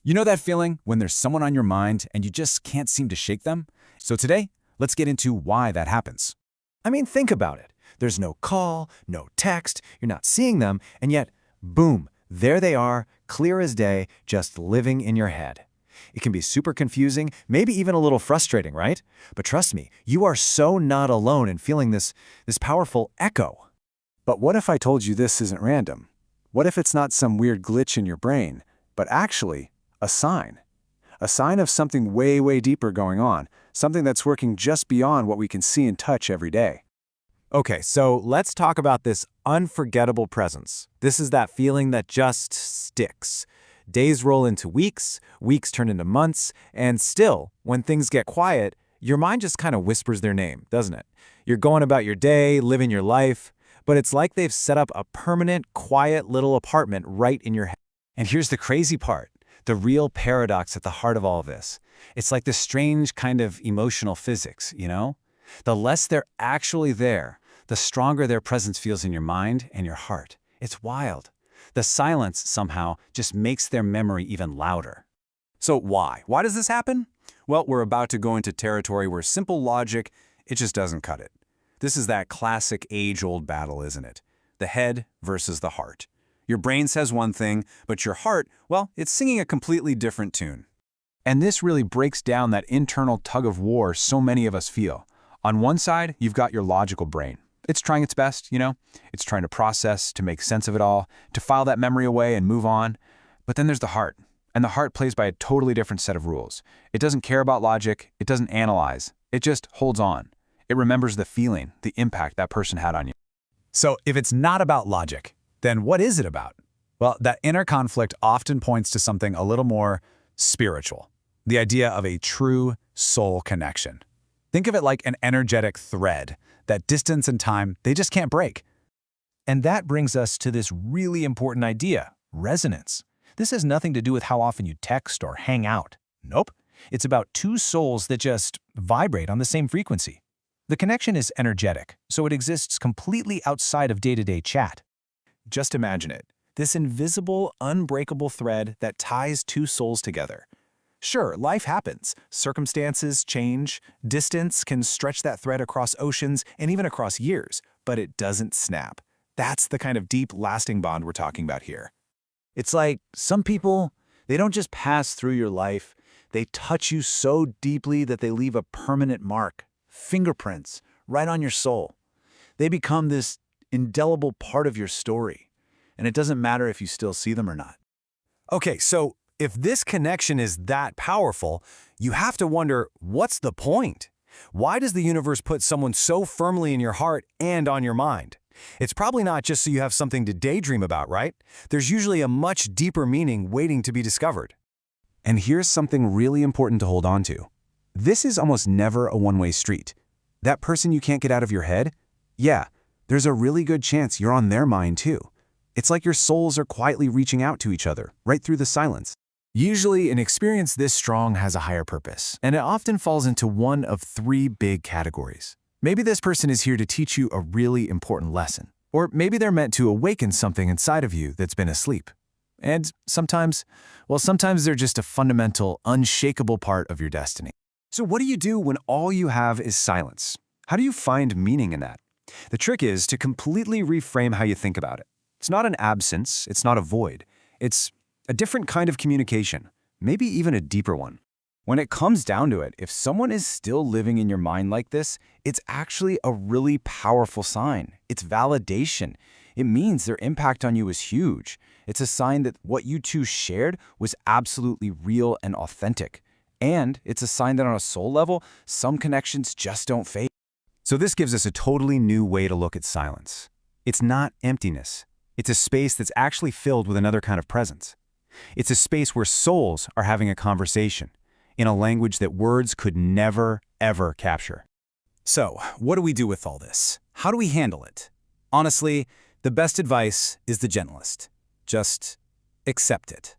You know that feeling when there's someone on your mind and you just can't seem to shake them? So today, let's get into why that happens. I mean, think about it. There's no call, no text, you're not seeing them, and yet, boom, there they are, clear as day, just living in your head. It can be super confusing, maybe even a little frustrating, right? But trust me, you are so not alone in feeling this powerful echo. But what if I told you this isn't random? What if it's not some weird glitch in your brain, but actually a sign? A sign of something way, way deeper going on, something that's working just beyond what we can see and touch every day. Okay, so let's talk about this unforgettable presence. This is that feeling that just sticks. Days roll into weeks, weeks turn into months, and still, when things get quiet, your mind just kind of whispers their name, doesn't it? You're going about your day, living your life, but it's like they've set up a permanent, quiet little apartment right in your head. And here's the crazy part, the real paradox at the heart of all of this. It's like this strange kind of emotional physics, you know? The less they're actually there, the stronger their presence feels in your mind and your heart. It's wild. The silence somehow just makes their memory even louder. So why? Why does this happen? Well, we're about to go into territory where simple logic, it just doesn't cut it. This is that classic age-old battle, isn't it? The head versus the heart. Your brain says one thing, but your heart, well, it's singing a completely different tune. And this really breaks down that internal tug-of-war so many of us feel. On one side, you've got your logical brain. It's trying its best, you know? It's trying to process, to make sense of it all, to file that memory away and move on. But then there's the heart. And the heart plays by a totally different set of rules. It doesn't care about logic. It doesn't analyze. It just holds on. It remembers the feeling, the impact that person had on you. So if it's not about logic, then what is it about? Well, that inner conflict often points to something a little more spiritual. The idea of a true soul connection. Think of it like an energetic thread that distance and time, they just can't break. And that brings us to this really important idea, resonance. This has nothing to do with how often you text or hang out. Nope. It's about two souls that just vibrate on the same frequency. The connection is energetic, so it exists completely outside of day-to-day chat. Just imagine it, this invisible, unbreakable thread that ties two souls together. Sure, life happens. Circumstances change. Distance can stretch that thread across oceans and even across years, but it doesn't snap. That's the kind of deep, lasting bond we're talking about here. It's like some people, they don't just pass through your life. They touch you so deeply that they leave a permanent mark, fingerprints, right on your soul. They become this indelible part of your story, and it doesn't matter if you still see them or not. Okay, so if this connection is that powerful, you have to wonder, what's the point? Why does the universe put someone so firmly in your heart and on your mind? It's probably not just so you have something to daydream about, right? There's usually a much deeper meaning waiting to be discovered. And here's something really important to hold on to. This is almost never a one-way street. That person you can't get out of your head? Yeah, there's a really good chance you're on their mind too. It's like your souls are quietly reaching out to each other, right through the silence. Usually, an experience this strong has a higher purpose, and it often falls into one of three big categories. Maybe this person is here to teach you a really important lesson, or maybe they're meant to awaken something inside of you that's been asleep. And sometimes they're just a fundamental, unshakable part of your destiny. So what do you do when all you have is silence? How do you find meaning in that? The trick is to completely reframe how you think about it. It's not an absence, it's not a void. It's a different kind of communication, maybe even a deeper one. When it comes down to it, if someone is still living in your mind like this, it's actually a really powerful sign. It's validation. It means their impact on you is huge. It's a sign that what you two shared was absolutely real and authentic. And it's a sign that on a soul level, some connections just don't fade. So this gives us a totally new way to look at silence. It's not emptiness. It's a space that's actually filled with another kind of presence. It's a space where souls are having a conversation in a language that words could never, ever capture. So, what do we do with all this? How do we handle it? Honestly, the best advice is the gentlest. Just accept it.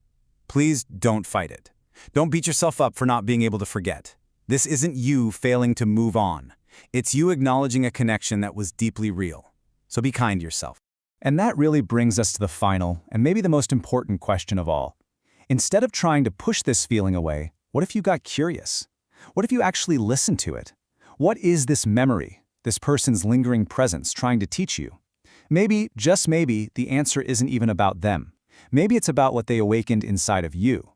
Please don't fight it. Don't beat yourself up for not being able to forget. This isn't you failing to move on. It's you acknowledging a connection that was deeply real. So be kind to yourself. And that really brings us to the final and maybe the most important question of all. Instead of trying to push this feeling away, what if you got curious? What if you actually listened to it? What is this memory, this person's lingering presence trying to teach you? Maybe, just maybe, the answer isn't even about them. Maybe it's about what they awakened inside of you.